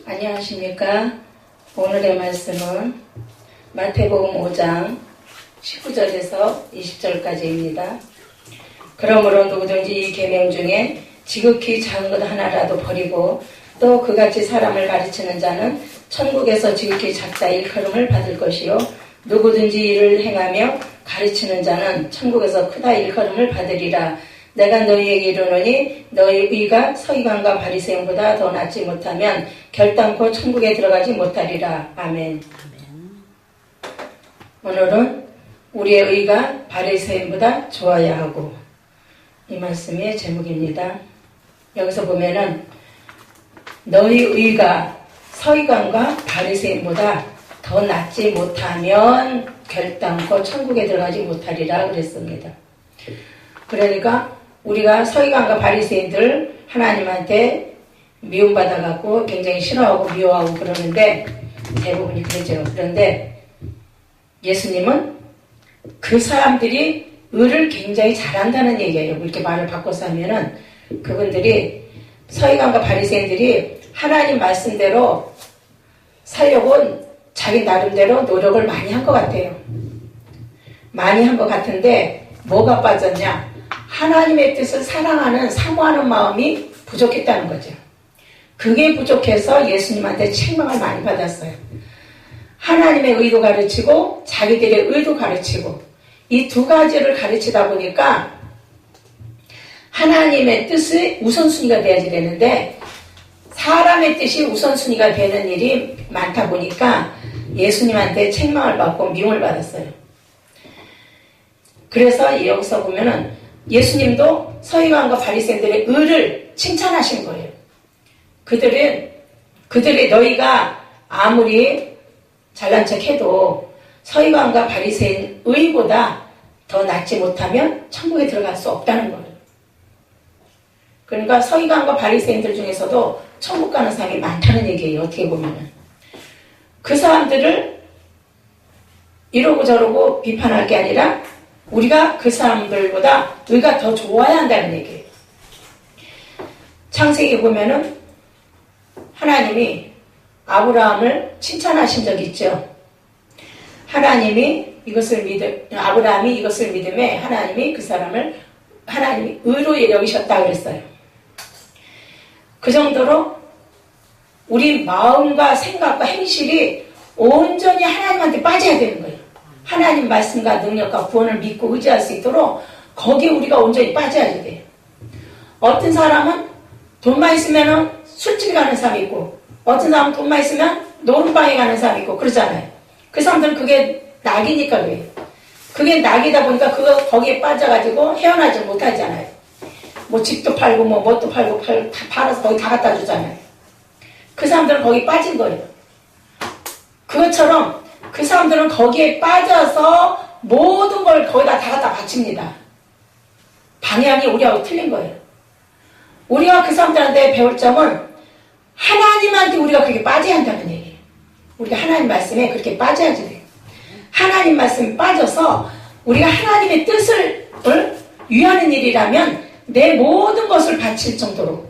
안녕하십니까. 오늘의 말씀은 마태복음 5장 19절에서 20절까지입니다. 그러므로 누구든지 이 계명 중에 지극히 작은 것 하나라도 버리고 또 그같이 사람을 가르치는 자는 천국에서 지극히 작다 일컬음을 받을 것이요 누구든지 이를 행하며 가르치는 자는 천국에서 크다 일컬음을 받으리라. 내가 너희에게 이르노니 너희 의가 서기관과 바리새인보다 더 낫지 못하면 결단코 천국에 들어가지 못하리라. 아멘. 오늘은 우리의 의가 바리새인보다 좋아야 하고, 이 말씀의 제목입니다. 여기서 보면은 너희 의가 서기관과 바리새인보다 더 낫지 못하면 결단코 천국에 들어가지 못하리라 그랬습니다. 그러니까 우리가 서기관과 바리새인들 하나님한테 미움받아갖고 굉장히 싫어하고 미워하고 그러는데 대부분이 그러죠. 그런데 예수님은 그 사람들이 의를 굉장히 잘한다는 얘기예요. 이렇게 말을 바꿔서 하면은 그분들이 서기관과 바리새인들이 하나님 말씀대로 살려고 자기 나름대로 노력을 많이 한 것 같아요. 많이 한 것 같은데 뭐가 빠졌냐? 하나님의 뜻을 사랑하는 사모하는 마음이 부족했다는 거죠. 그게 부족해서 예수님한테 책망을 많이 받았어요. 하나님의 의도 가르치고 자기들의 의도 가르치고 이 두 가지를 가르치다 보니까 하나님의 뜻이 우선순위가 돼야지 되는데 사람의 뜻이 우선순위가 되는 일이 많다 보니까 예수님한테 책망을 받고 미움을 받았어요. 그래서 여기서 보면은 예수님도 서기관과 바리새인들의 의를 칭찬하신 거예요. 그들의 너희가 아무리 잘난 척해도 서기관과 바리새인 의보다 더 낫지 못하면 천국에 들어갈 수 없다는 거예요. 그러니까 서기관과 바리새인들 중에서도 천국 가는 사람이 많다는 얘기예요. 어떻게 보면은 그 사람들을 이러고 저러고 비판할 게 아니라 우리가 그 사람들보다 의가 더 좋아야 한다는 얘기예요. 창세기 보면은 하나님이 아브라함을 칭찬하신 적이 있죠. 아브라함이 이것을 믿음에 하나님이 그 사람을 하나님이 의로 여기셨다 그랬어요. 그 정도로 우리 마음과 생각과 행실이 온전히 하나님한테 빠져야 되는 거예요. 하나님 말씀과 능력과 구원을 믿고 의지할 수 있도록 거기에 우리가 온전히 빠져야 돼요. 어떤 사람은 돈만 있으면 술집에 가는 사람이 있고 어떤 사람은 돈만 있으면 노름방에 가는 사람이 있고 그러잖아요. 그 사람들은 그게 낙이니까 그래요. 그게 낙이다 보니까 거기에 빠져가지고 헤어나지 못하잖아요. 뭐 집도 팔고 뭣도 팔고 다 팔아서 거기 다 갖다 주잖아요. 그 사람들은 거기 빠진 거예요. 그것처럼 그 사람들은 거기에 빠져서 모든 걸 거기다 다 갖다 바칩니다. 방향이 우리하고 틀린 거예요. 우리가 그 사람들한테 배울 점은 하나님한테 우리가 그렇게 빠져야 한다는 얘기예요. 우리가 하나님 말씀에 그렇게 빠져야지 돼요. 하나님 말씀에 빠져서 우리가 하나님의 뜻을 위하는 일이라면 내 모든 것을 바칠 정도로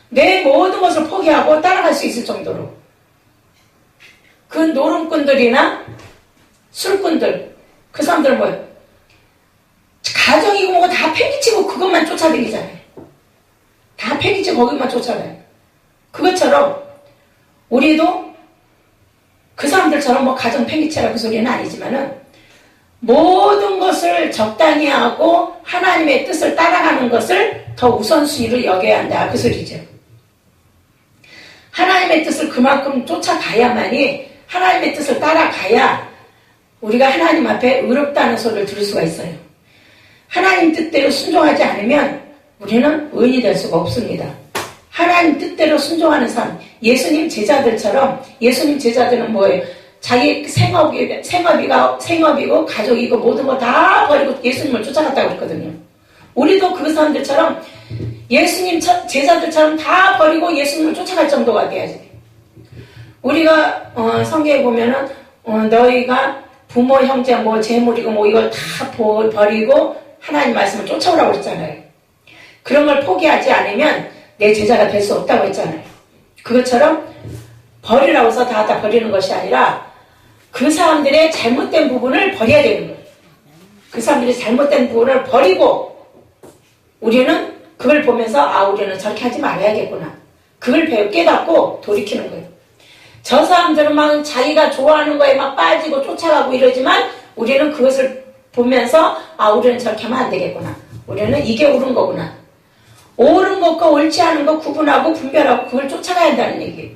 내 모든 것을 포기하고 따라갈 수 있을 정도로 그 노름꾼들이나 술꾼들 그 사람들 뭐예요? 가정이고 뭐고 다 패기치고 그것만 쫓아다니잖아요. 다 패기치고 거기만 쫓아다녀요. 그것처럼 우리도 그 사람들처럼 뭐 가정 패기치라 그 소리는 아니지만은 모든 것을 적당히 하고 하나님의 뜻을 따라가는 것을 더 우선순위로 여겨야 한다 그 소리죠. 하나님의 뜻을 그만큼 쫓아가야만이 하나님의 뜻을 따라가야 우리가 하나님 앞에 의롭다는 소리를 들을 수가 있어요. 하나님 뜻대로 순종하지 않으면 우리는 의인이 될 수가 없습니다. 하나님 뜻대로 순종하는 삶, 예수님 제자들처럼 예수님 제자들은 뭐예요? 자기 생업이고 가족이고 모든 거 다 버리고 예수님을 쫓아갔다고 그랬거든요. 우리도 그 사람들처럼 예수님 제자들처럼 다 버리고 예수님을 쫓아갈 정도가 돼야지. 우리가 성경에 보면은 너희가 부모 형제 뭐 재물이고 뭐 이걸 다 버리고 하나님 말씀을 쫓아오라고 했잖아요. 그런 걸 포기하지 않으면 내 제자가 될 수 없다고 했잖아요. 그것처럼 버리라고 해서 다 갖다 버리는 것이 아니라 그 사람들의 잘못된 부분을 버려야 되는 거예요. 그 사람들이 잘못된 부분을 버리고 우리는 그걸 보면서 아 우리는 저렇게 하지 말아야겠구나. 그걸 깨닫고 돌이키는 거예요. 저 사람들은 막 자기가 좋아하는 거에 막 빠지고 쫓아가고 이러지만 우리는 그것을 보면서 아 우리는 저렇게 하면 안 되겠구나. 우리는 이게 옳은 거구나. 옳은 것과 옳지 않은 것 구분하고 분별하고 그걸 쫓아가야 한다는 얘기예요.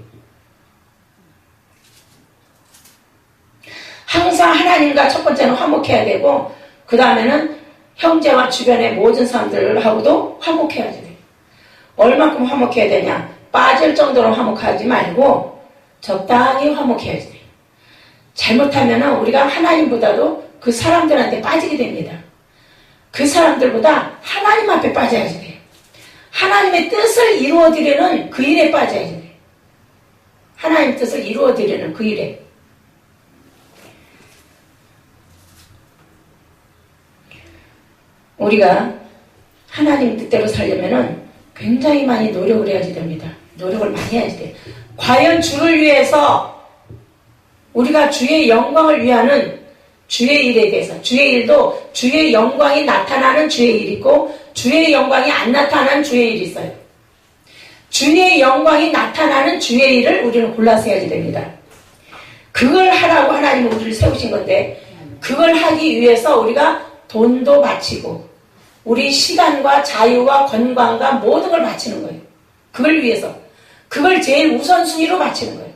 항상 하나님과 첫 번째는 화목해야 되고 그 다음에는 형제와 주변의 모든 사람들하고도 화목해야 돼요. 얼마큼 화목해야 되냐? 빠질 정도로 화목하지 말고 적당히 화목해야 돼요. 잘못하면 우리가 하나님보다도 그 사람들한테 빠지게 됩니다. 그 사람들보다 하나님 앞에 빠져야지 돼요. 하나님의 뜻을 이루어드리는 그 일에 빠져야지 돼요. 하나님 뜻을 이루어드리는 그 일에. 우리가 하나님 뜻대로 살려면은 굉장히 많이 노력을 해야지 됩니다. 노력을 많이 해야지 돼요. 과연 주를 위해서 우리가 주의 영광을 위하는 주의 일에 대해서 주의 일도 주의 영광이 나타나는 주의 일이 있고 주의 영광이 안 나타나는 주의 일이 있어요. 주의 영광이 나타나는 주의 일을 우리는 골라서 해야지 됩니다. 그걸 하라고 하나님은 우리를 세우신 건데 그걸 하기 위해서 우리가 돈도 바치고 우리 시간과 자유와 건강과 모든 걸 바치는 거예요. 그걸 위해서. 그걸 제일 우선순위로 바치는 거예요.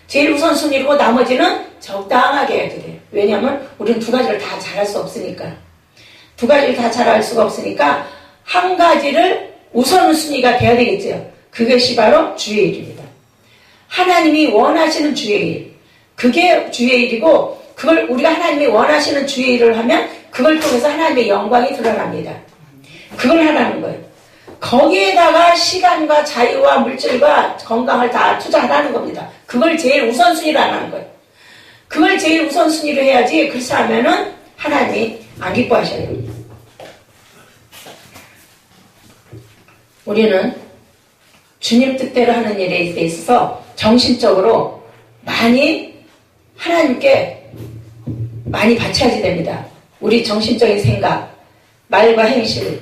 제일 우선순위로 나머지는 적당하게 해야 돼요. 왜냐하면 우리는 두 가지를 다 잘할 수 없으니까. 두 가지를 다 잘할 수가 없으니까 한 가지를 우선순위가 돼야 되겠죠. 그것이 바로 주의 일입니다. 하나님이 원하시는 주의 일. 그게 주의 일이고 그걸 우리가 하나님이 원하시는 주의 일을 하면 그걸 통해서 하나님의 영광이 드러납니다. 그걸 하라는 거예요. 거기에다가 시간과 자유와 물질과 건강을 다 투자하라는 겁니다. 그걸 제일 우선순위로 하라는 거예요. 그걸 제일 우선순위로 해야지 그렇지 않으면은 하나님이 안 기뻐하셔요. 우리는 주님 뜻대로 하는 일에 있어서 정신적으로 많이 하나님께 많이 바쳐야지 됩니다. 우리 정신적인 생각, 말과 행실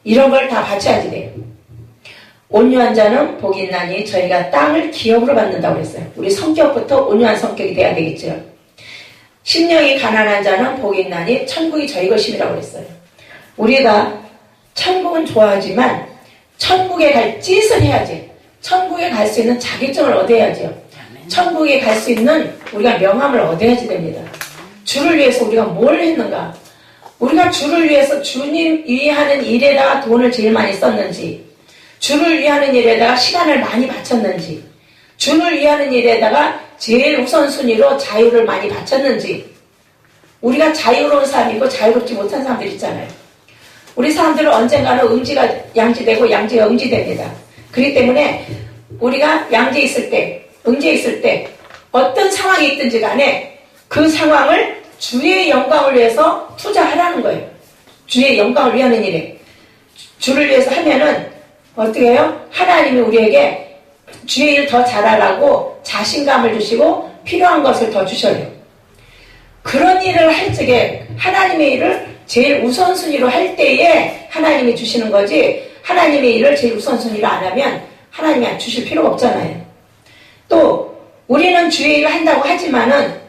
이런 걸 다 바쳐야지 돼요. 온유한 자는 복이 있나니 저희가 땅을 기업으로 받는다고 그랬어요. 우리 성격부터 온유한 성격이 돼야 되겠죠. 심령이 가난한 자는 복이 있나니 천국이 저희 것임이라고 그랬어요. 우리가 천국은 좋아하지만 천국에 갈 짓을 해야지. 천국에 갈 수 있는 자격증을 얻어야죠. 천국에 갈 수 있는 우리가 명함을 얻어야지 됩니다. 주를 위해서 우리가 뭘 했는가? 우리가 주를 위해서 주님 위하는 일에다가 돈을 제일 많이 썼는지, 주를 위하는 일에다가 시간을 많이 바쳤는지, 주를 위하는 일에다가 제일 우선순위로 자유를 많이 바쳤는지, 우리가 자유로운 사람이고 자유롭지 못한 사람들 있잖아요. 우리 사람들은 언젠가는 음지가 양지되고 양지가 음지됩니다. 그렇기 때문에 우리가 양지에 있을 때, 음지에 있을 때 어떤 상황이 있든지 간에 그 상황을 주의 영광을 위해서 투자하라는 거예요. 주의 영광을 위하는 일에. 주를 위해서 하면은 어떻게 해요? 하나님이 우리에게 주의 일 더 잘하라고 자신감을 주시고 필요한 것을 더 주셔요. 그런 일을 할 적에 하나님의 일을 제일 우선순위로 할 때에 하나님이 주시는 거지 하나님의 일을 제일 우선순위로 안 하면 하나님이 주실 필요가 없잖아요. 또 우리는 주의 일을 한다고 하지만은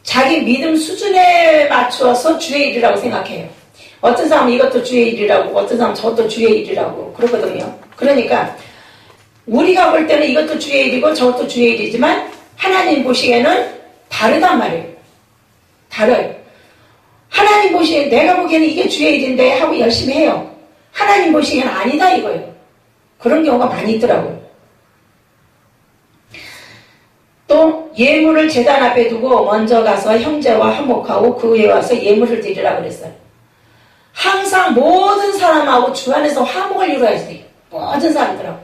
자기 믿음 수준에 맞추어서 주의 일이라고 생각해요. 어떤 사람은 이것도 주의 일이라고 어떤 사람은 저것도 주의 일이라고 그러거든요. 그러니까 우리가 볼 때는 이것도 주의 일이고 저것도 주의 일이지만 하나님 보시기에는 다르단 말이에요. 달라요. 하나님 보시기에 내가 보기에는 이게 주의 일인데 하고 열심히 해요. 하나님 보시기에는 아니다 이거예요. 그런 경우가 많이 있더라고요. 또 예물을 제단 앞에 두고 먼저 가서 형제와 화목하고 그 후에 와서 예물을 드리라고 그랬어요. 항상 모든 사람하고 주 안에서 화목을 이루어야지 돼요. 모든 사람들하고.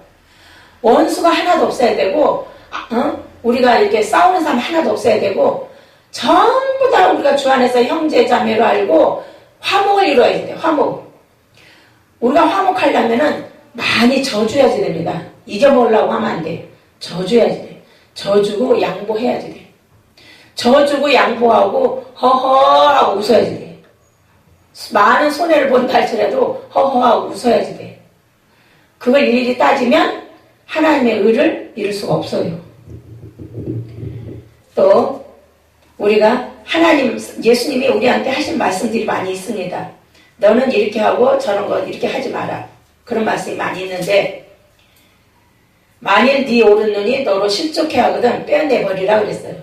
원수가 하나도 없어야 되고 우리가 이렇게 싸우는 사람 하나도 없어야 되고 전부 다 우리가 주 안에서 형제 자매로 알고 화목을 이루어야지 돼요. 화목. 우리가 화목하려면은 많이 져줘야지 됩니다. 이겨먹으려고 하면 안 돼. 져줘야지 돼. 져주고 양보해야지 돼. 져주고 양보하고 허허하고 웃어야지 돼. 많은 손해를 본다 할지라도 허허하고 웃어야지 돼. 그걸 일일이 따지면 하나님의 의를 이룰 수가 없어요. 또 우리가 예수님이 우리한테 하신 말씀들이 많이 있습니다. 너는 이렇게 하고 저런 거 이렇게 하지 마라. 그런 말씀이 많이 있는데 만일 네 오른눈이 너로 실족해 하거든 빼내버리라 그랬어요.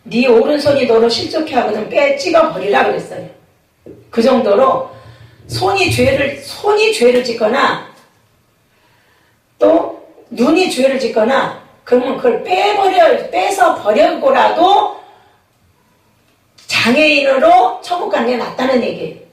네 오른손이 너로 실족해 하거든 찍어버리라 그랬어요. 그 정도로 손이 죄를 짓거나 또 눈이 죄를 짓거나 그러면 그걸 빼서 버려고라도 장애인으로 천국 가는 게 낫다는 얘기예요.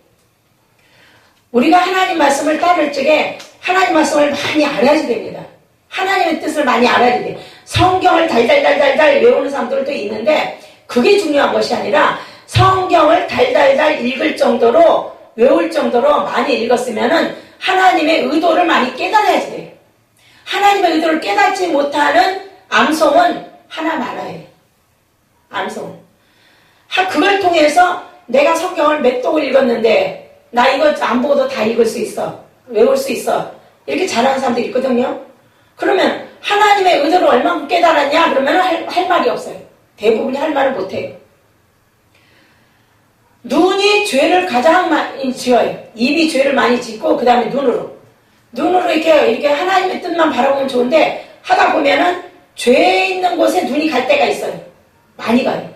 우리가 하나님 말씀을 따를 적에 하나님 말씀을 많이 알아야지 됩니다. 하나님의 뜻을 많이 알아야 돼. 성경을 달달달달달 외우는 사람들도 있는데 그게 중요한 것이 아니라 성경을 달달달 읽을 정도로 외울 정도로 많이 읽었으면은 하나님의 의도를 많이 깨달아야지 돼요. 하나님의 의도를 깨닫지 못하는 암송은 하나 많아요. 암송. 그걸 통해서 내가 성경을 몇 독을 읽었는데 나 이거 안 보고도 다 읽을 수 있어. 외울 수 있어. 이렇게 잘하는 사람들이 있거든요. 그러면 하나님의 의도를 얼마나 깨달았냐? 그러면 할 말이 없어요. 대부분이 할 말을 못해요. 눈이 죄를 가장 많이 지어요. 입이 죄를 많이 짓고 그 다음에 눈으로 이렇게 하나님의 뜻만 바라보면 좋은데 하다 보면은 죄 있는 곳에 눈이 갈 때가 있어요. 많이 가요.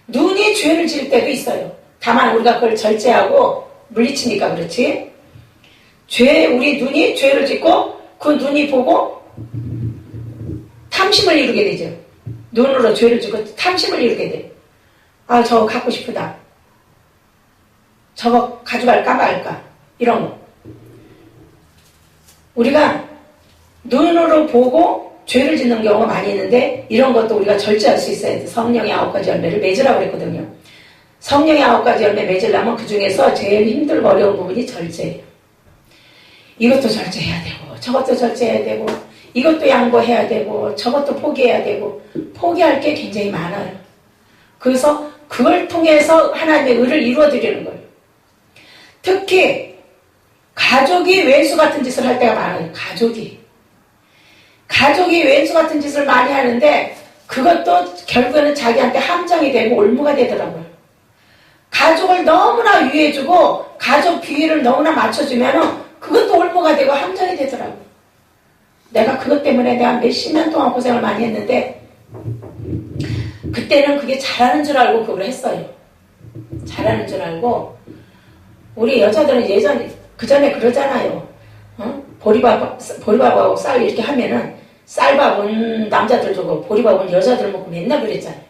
눈이 죄를 지을 때도 있어요. 다만 우리가 그걸 절제하고 물리치니까 그렇지. 우리 눈이 죄를 짓고 그 눈이 보고 탐심을 이루게 되죠. 눈으로 죄를 짓고 탐심을 이루게 돼. 아, 저거 갖고 싶다. 저거 가져갈까 말까. 이런 거. 우리가 눈으로 보고 죄를 짓는 경우가 많이 있는데 이런 것도 우리가 절제할 수 있어야 돼. 성령의 9가지 열매를 맺으라고 그랬거든요. 성령의 9가지 열매 맺으려면 그 중에서 제일 힘들고 어려운 부분이 절제예요. 이것도 절제해야 되고 저것도 절제해야 되고 이것도 양보해야 되고 저것도 포기해야 되고 포기할 게 굉장히 많아요. 그래서 그걸 통해서 하나님의 의를 이루어드리는 거예요. 특히 가족이 왼수 같은 짓을 할 때가 많아요. 가족이 왼수 같은 짓을 많이 하는데 그것도 결국에는 자기한테 함정이 되고 올무가 되더라고요. 가족을 너무나 위해주고 가족 비위를 너무나 맞춰주면 그것도 올무가 되고 함정이 되더라고요. 내가 그것 때문에 내가 몇십 년 동안 고생을 많이 했는데 그때는 그게 잘하는 줄 알고 그걸 했어요. 잘하는 줄 알고 우리 여자들은 그전에 그러잖아요. 보리밥하고 쌀 이렇게 하면은 쌀밥은 남자들 주고 보리밥은 여자들 먹고 맨날 그랬잖아요.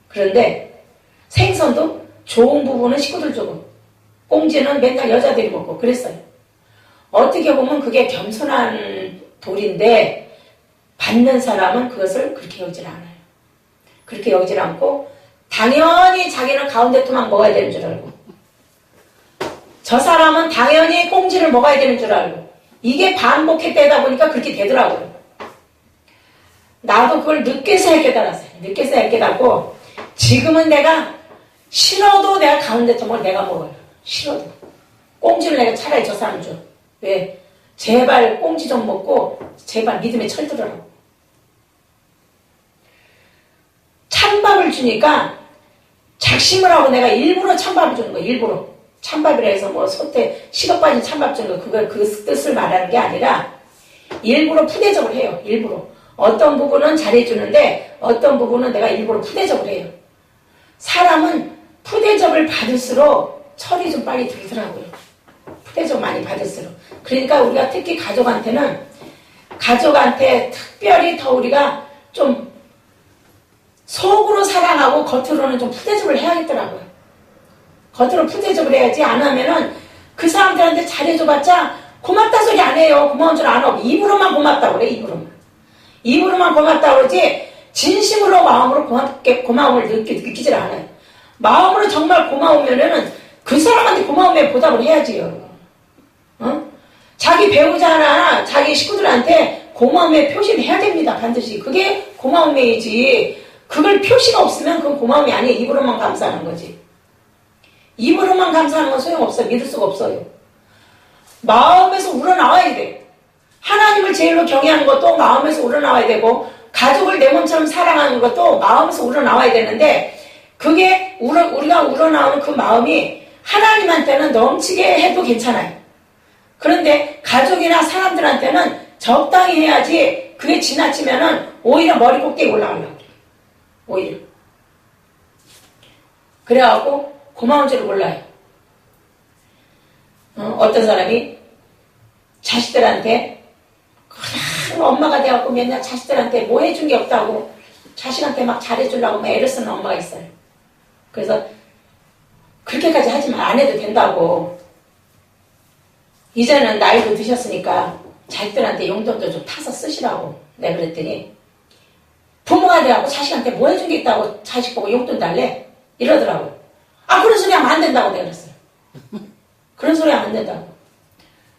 그런데 생선도 좋은 부분은 식구들 주고 꽁지는 맨날 여자들이 먹고 그랬어요. 어떻게 보면 그게 겸손한 도리인데 받는 사람은 그것을 그렇게 여기질 않아요. 그렇게 여기질 않고 당연히 자기는 가운데 토막 먹어야 되는 줄 알고 저 사람은 당연히 꽁지를 먹어야 되는 줄 알고 이게 반복되다 보니까 그렇게 되더라고요. 나도 그걸 늦게서야 깨달았어요. 늦게서야 깨닫고 지금은 내가 싫어도 내가 가운데 토막을 내가 먹어요. 싫어도. 꽁지를 내가 차라리 저 사람 줘. 왜? 제발 꽁지 좀 먹고 제발 믿음에 철들어라고. 찬밥을 주니까 작심을 하고 내가 일부러 찬밥을 주는 거야. 일부러. 찬밥이라 해서 뭐 소태 식어 빠진 찬밥 주는 거 그걸 그 뜻을 말하는 게 아니라 일부러 푸대접을 해요. 일부러. 어떤 부분은 잘해주는데 어떤 부분은 내가 일부러 푸대접을 해요. 사람은 푸대접을 받을수록 철이 좀 빨리 들더라고요. 푸대접 많이 받을수록. 그러니까 우리가 특히 가족한테 특별히 더 우리가 좀 속으로 사랑하고 겉으로는 좀 푸대접을 해야겠더라고요. 겉으로 푸대접을 해야지 안 하면은 그 사람들한테 잘해줘봤자 고맙다 소리 안 해요. 고마운 줄 안 하고 입으로만 고맙다고 그래. 입으로만 고맙다고 그러지 진심으로 마음으로 고마움을 느끼질 않아요. 마음으로 정말 고마우면은 그 사람한테 고마움에 보답을 해야지요. 자기 배우자나 자기 식구들한테 고마움의 표시를 해야 됩니다. 반드시. 그게 고마움이지. 그걸 표시가 없으면 그건 고마움이 아니에요. 입으로만 감사하는 거지. 입으로만 감사하는 건 소용없어요. 믿을 수가 없어요. 마음에서 우러나와야 돼. 하나님을 제일로 경외하는 것도 마음에서 우러나와야 되고, 가족을 내 몸처럼 사랑하는 것도 마음에서 우러나와야 되는데, 그게 우리가 우러나오는 그 마음이 하나님한테는 넘치게 해도 괜찮아요. 그런데 가족이나 사람들한테는 적당히 해야지, 그게 지나치면은 오히려 머리 꼭대기 올라가려고 그래. 오히려. 그래갖고 고마운 줄을 몰라요. 어떤 사람이 자식들한테 그냥 엄마가 돼갖고 맨날 자식들한테 뭐 해준 게 없다고 자식한테 막 잘해주려고 막 애를 쓰는 엄마가 있어요. 그래서 그렇게까지 하지만 안 해도 된다고. 이제는 나이도 드셨으니까 자식들한테 용돈도 좀 타서 쓰시라고 내가 그랬더니, 부모가 돼갖고 자식한테 뭐 해준 게 있다고 자식 보고 용돈 달래? 이러더라고. 아, 그런 소리 하면 안 된다고 내가 그랬어요. 그런 소리 하면 안 된다고.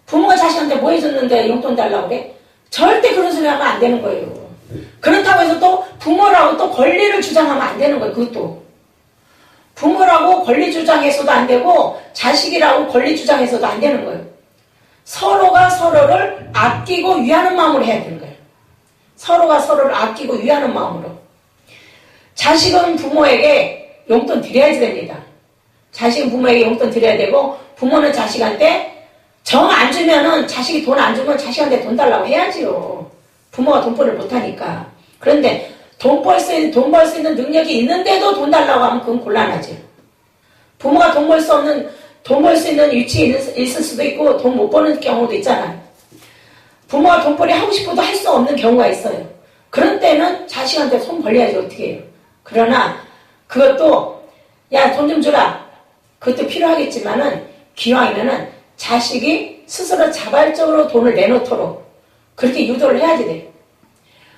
부모가 자식한테 뭐 해줬는데 용돈 달라고 그래? 절대 그런 소리 하면 안 되는 거예요. 그렇다고 해서 또 부모라고 또 권리를 주장하면 안 되는 거예요. 그것도. 부모라고 권리 주장해서도 안 되고 자식이라고 권리 주장해서도 안 되는 거예요. 서로가 서로를 아끼고 위하는 마음으로 해야 되는 거예요. 서로가 서로를 아끼고 위하는 마음으로. 자식은 부모에게 용돈 드려야지 됩니다. 자식은 부모에게 용돈 드려야 되고, 부모는 자식한테 정 안 주면은, 자식이 돈 안 주면 자식한테 돈 달라고 해야지요. 부모가 돈벌이를 못하니까. 그런데 돈 벌 수 있는 능력이 있는데도 돈 달라고 하면 그건 곤란하지. 부모가 돈 벌 수 있는 위치에 있을 수도 있고 돈 못 버는 경우도 있잖아요. 부모가 돈벌이 하고 싶어도 할 수 없는 경우가 있어요. 그런 때는 자식한테 손 벌려야지 어떻게 해요. 그러나 그것도 야, 돈 좀 주라. 그것도 필요하겠지만은 기왕이면은 자식이 스스로 자발적으로 돈을 내놓도록 그렇게 유도를 해야지 돼.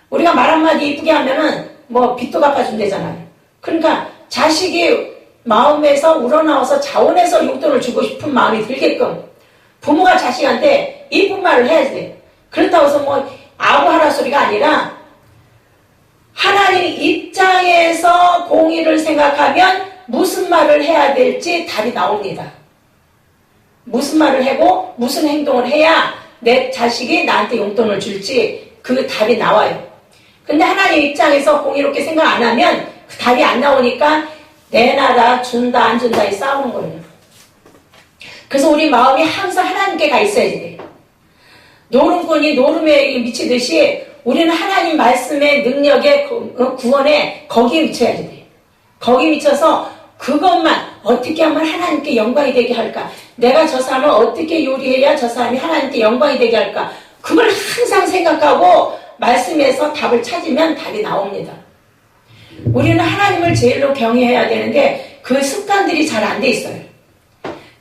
우리가 말 한마디 이쁘게 하면은 뭐 빚도 갚아준대잖아요. 그러니까 자식이 마음에서 우러나와서 자원해서 용돈을 주고 싶은 마음이 들게끔 부모가 자식한테 이쁜 말을 해야지 돼. 그렇다고 해서 뭐 아부하라 소리가 아니라 하나님 입장에서 공의를 생각하면 무슨 말을 해야 될지 답이 나옵니다. 무슨 말을 하고 무슨 행동을 해야 내 자식이 나한테 용돈을 줄지 그 답이 나와요. 근데 하나님 입장에서 공의롭게 생각 안 하면 그 답이 안 나오니까 내놔라, 준다, 안 준다 이 싸우는 거예요. 그래서 우리 마음이 항상 하나님께 가 있어야 돼요. 노름꾼이 노름에 미치듯이 우리는 하나님 말씀의 능력에 구원에 거기에 미쳐야 돼요. 거기에 미쳐서 그것만 어떻게 하면 하나님께 영광이 되게 할까? 내가 저 사람을 어떻게 요리해야 저 사람이 하나님께 영광이 되게 할까? 그걸 항상 생각하고 말씀에서 답을 찾으면 답이 나옵니다. 우리는 하나님을 제일로 경외해야 되는데 그 습관들이 잘 안 돼 있어요.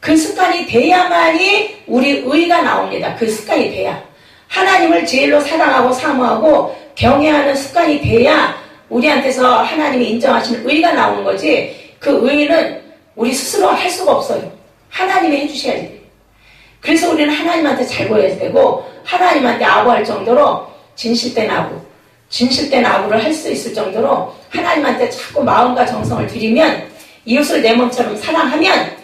그 습관이 돼야만이 우리 의가 나옵니다. 그 습관이 돼야. 하나님을 제일로 사랑하고 사모하고 경외하는 습관이 돼야 우리한테서 하나님이 인정하시는 의가 나오는 거지, 그 의는 우리 스스로 할 수가 없어요. 하나님이 해주셔야 돼요. 그래서 우리는 하나님한테 잘 보여야 되고 하나님한테 아부할 정도로 진실된 아부를 할 수 있을 정도로 하나님한테 자꾸 마음과 정성을 들이면, 이웃을 내 몸처럼 사랑하면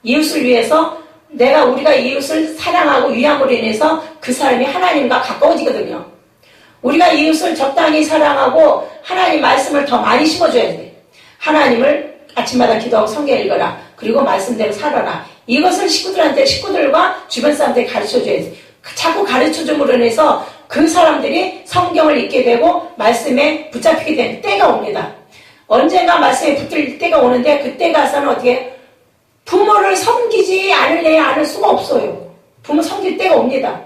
이웃을 위해서 우리가 이웃을 사랑하고 위함으로 인해서 그 사람이 하나님과 가까워지거든요. 우리가 이웃을 적당히 사랑하고 하나님 말씀을 더 많이 심어줘야 돼. 하나님을 아침마다 기도하고 성경 읽어라. 그리고 말씀대로 살아라. 이것을 식구들과 주변 사람들이 가르쳐줘야 돼. 자꾸 가르쳐줌으로 인해서 그 사람들이 성경을 읽게 되고 말씀에 붙잡히게 되는 때가 옵니다. 언젠가 말씀에 붙들 때가 오는데 그때 가서는 어떻게 부모를 섬기지 않을 수가 없어요. 부모 섬길 때가 옵니다.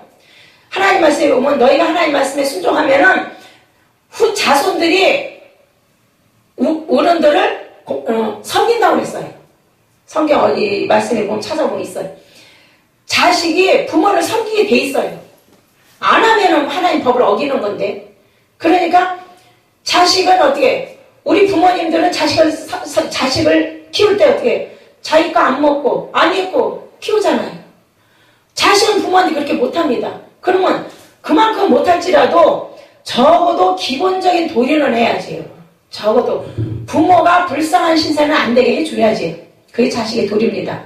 하나님 말씀에 보면 너희가 하나님 말씀에 순종하면은 자손들이 어른들을 섬긴다고 했어요. 성경 어디 말씀에 보면 찾아보면 있어요. 자식이 부모를 섬기게 돼 있어요. 안 하면은 하나님 법을 어기는 건데. 그러니까 자식은 어떻게, 우리 부모님들은 자식을 키울 때 어떻게 자기 거 안 먹고 안 입고 키우잖아요. 자식은 부모한테 그렇게 못합니다. 그러면 그만큼 못할지라도 적어도 기본적인 도리는 해야지요. 적어도 부모가 불쌍한 신세는 안 되게 해줘야지. 그게 자식의 도리입니다.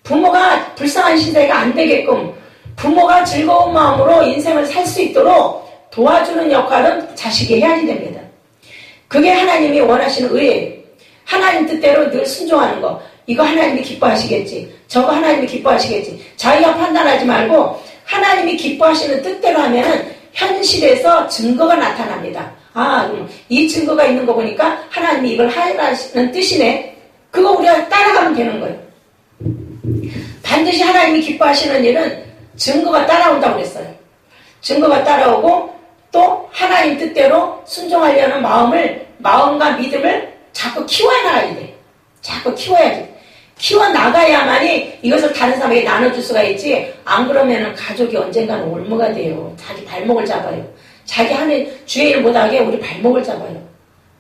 부모가 불쌍한 신세가 안 되게끔 부모가 즐거운 마음으로 인생을 살 수 있도록 도와주는 역할은 자식이 해야지 됩니다. 그게 하나님이 원하시는 의예요. 하나님 뜻대로 늘 순종하는 거. 이거 하나님이 기뻐하시겠지. 저거 하나님이 기뻐하시겠지. 자기가 판단하지 말고 하나님이 기뻐하시는 뜻대로 하면은 현실에서 증거가 나타납니다. 아, 이 증거가 있는 거 보니까 하나님이 이걸 하라는 뜻이네. 그거 우리가 따라가면 되는 거예요. 반드시 하나님이 기뻐하시는 일은 증거가 따라온다고 그랬어요. 증거가 따라오고 또 하나님 뜻대로 순종하려는 마음과 믿음을 자꾸 키워나가야 돼. 자꾸 키워야지. 키워나가야만이 이것을 다른 사람에게 나눠줄 수가 있지. 안 그러면은 가족이 언젠가는 올무가 돼요. 자기 발목을 잡아요. 자기 하는 주의 일 못하게 우리 발목을 잡아요.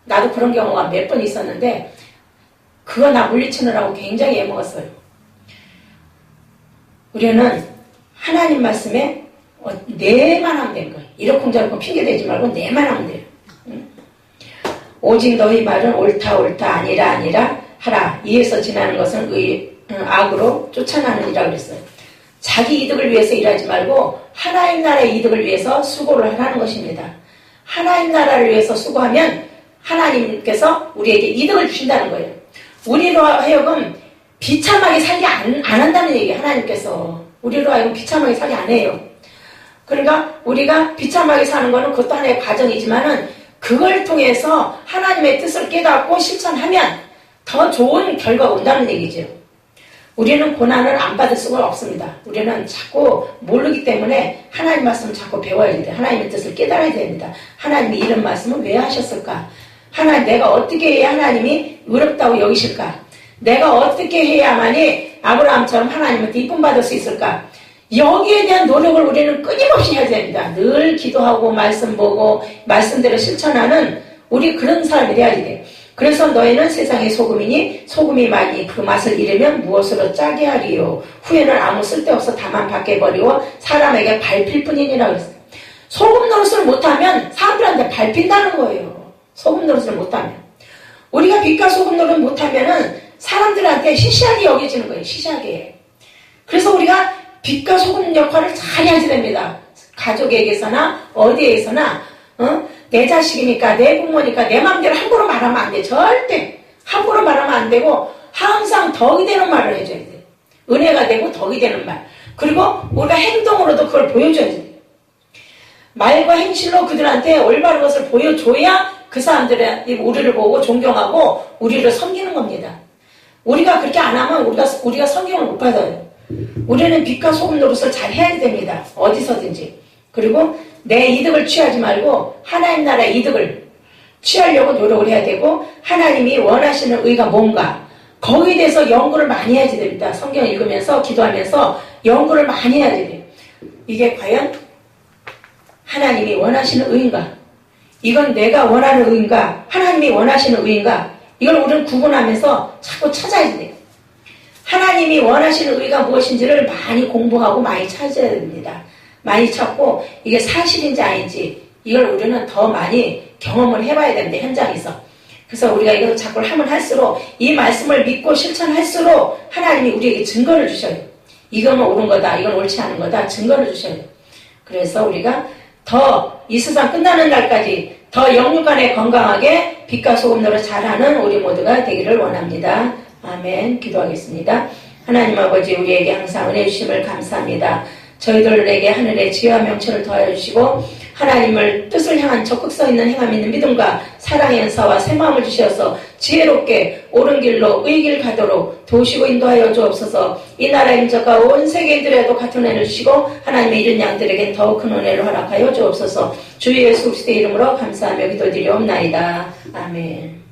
나도 그런 경우가 몇 번 있었는데 그거 나 물리치느라고 굉장히 애먹었어요. 우리는 하나님 말씀에 내만 하면 되는 거예요. 이러쿵저러쿵 핑계대지 말고 내만 하면 돼요. 응? 오직 너희 말은 옳다 아니라 하라. 이에서 지나는 것은 악으로 쫓아나느니라 그랬어요. 자기 이득을 위해서 일하지 말고 하나님 나라의 이득을 위해서 수고를 하라는 것입니다. 하나님 나라를 위해서 수고하면 하나님께서 우리에게 이득을 주신다는 거예요. 우리로 하여금 비참하게 살게 안 한다는 얘기예요. 하나님께서 우리로 하여금 비참하게 살게 안 해요. 그러니까 우리가 비참하게 사는 거는 그것도 하나의 과정이지만은 그걸 통해서 하나님의 뜻을 깨닫고 실천하면 더 좋은 결과가 온다는 얘기죠. 우리는 고난을 안 받을 수가 없습니다. 우리는 자꾸 모르기 때문에 하나님 말씀을 자꾸 배워야 돼요. 하나님의 뜻을 깨달아야 됩니다. 하나님이 이런 말씀을 왜 하셨을까? 내가 어떻게 해야 하나님이 의롭다고 여기실까? 내가 어떻게 해야만이 아브라함처럼 하나님한테 이쁨 받을 수 있을까? 여기에 대한 노력을 우리는 끊임없이 해야 됩니다. 늘 기도하고 말씀 보고 말씀대로 실천하는 우리 그런 사람이 돼야 돼. 그래서 너희는 세상의 소금이니 소금이 많이 그 맛을 잃으면 무엇으로 짜게 하리요. 후에는 아무 쓸데없어 다만 밖에 버리고 사람에게 밟힐 뿐이니라 그랬어요. 소금 노릇을 못하면 사람들한테 밟힌다는 거예요. 소금 노릇을 못하면. 우리가 빛과 소금 노릇을 못하면은 사람들한테 시시하게 여겨지는 거예요. 시시하게. 그래서 우리가 빛과 소금 역할을 잘 해야지 됩니다. 가족에게서나 어디에서나 내 자식이니까 내 부모니까 내 마음대로 함부로 말하면 안 돼. 절대 함부로 말하면 안 되고 항상 덕이 되는 말을 해줘야 돼. 은혜가 되고 덕이 되는 말. 그리고 우리가 행동으로도 그걸 보여줘야 돼. 말과 행실로 그들한테 올바른 것을 보여줘야 그 사람들이 우리를 보고 존경하고 우리를 섬기는 겁니다. 우리가 그렇게 안 하면 우리가 섬김을 못 받아요. 우리는 빛과 소금 노릇을 잘 해야 됩니다. 어디서든지. 그리고 내 이득을 취하지 말고 하나님 나라의 이득을 취하려고 노력을 해야 되고 하나님이 원하시는 의가 뭔가 거기에 대해서 연구를 많이 해야지 됩니다. 성경 읽으면서 기도하면서 연구를 많이 해야지 돼요. 이게 과연 하나님이 원하시는 의인가? 이건 내가 원하는 의인가? 하나님이 원하시는 의인가? 이걸 우리는 구분하면서 자꾸 찾아야 돼요. 하나님이 원하시는 의가 무엇인지를 많이 공부하고 많이 찾아야 됩니다. 많이 찾고 이게 사실인지 아닌지 이걸 우리는 더 많이 경험을 해봐야 됩니다. 현장에서. 그래서 우리가 이걸 자꾸 하면 할수록 이 말씀을 믿고 실천할수록 하나님이 우리에게 증거를 주셔요. 이건 옳은 거다. 이건 옳지 않은 거다. 증거를 주셔요. 그래서 우리가 더 이 세상 끝나는 날까지 더 영육간에 건강하게 빛과 소금 노릇 잘하는 우리 모두가 되기를 원합니다. 아멘. 기도하겠습니다. 하나님 아버지 우리에게 항상 은혜 주심을 감사합니다. 저희들에게 하늘의 지혜와 명철을 더하여 주시고 하나님을 뜻을 향한 적극성 있는 행함 있는 믿음과 사랑의 은사와 새 마음을 주셔서 지혜롭게 옳은 길로 의길 가도록 도우시고 인도하여 주옵소서. 이 나라의 민족과 온 세계인들에도 같은 은혜를 주시고 하나님의 이른 양들에겐 더욱 큰 은혜를 허락하여 주옵소서. 주 예수 그리스도의 이름으로 감사하며 기도드리옵나이다. 아멘.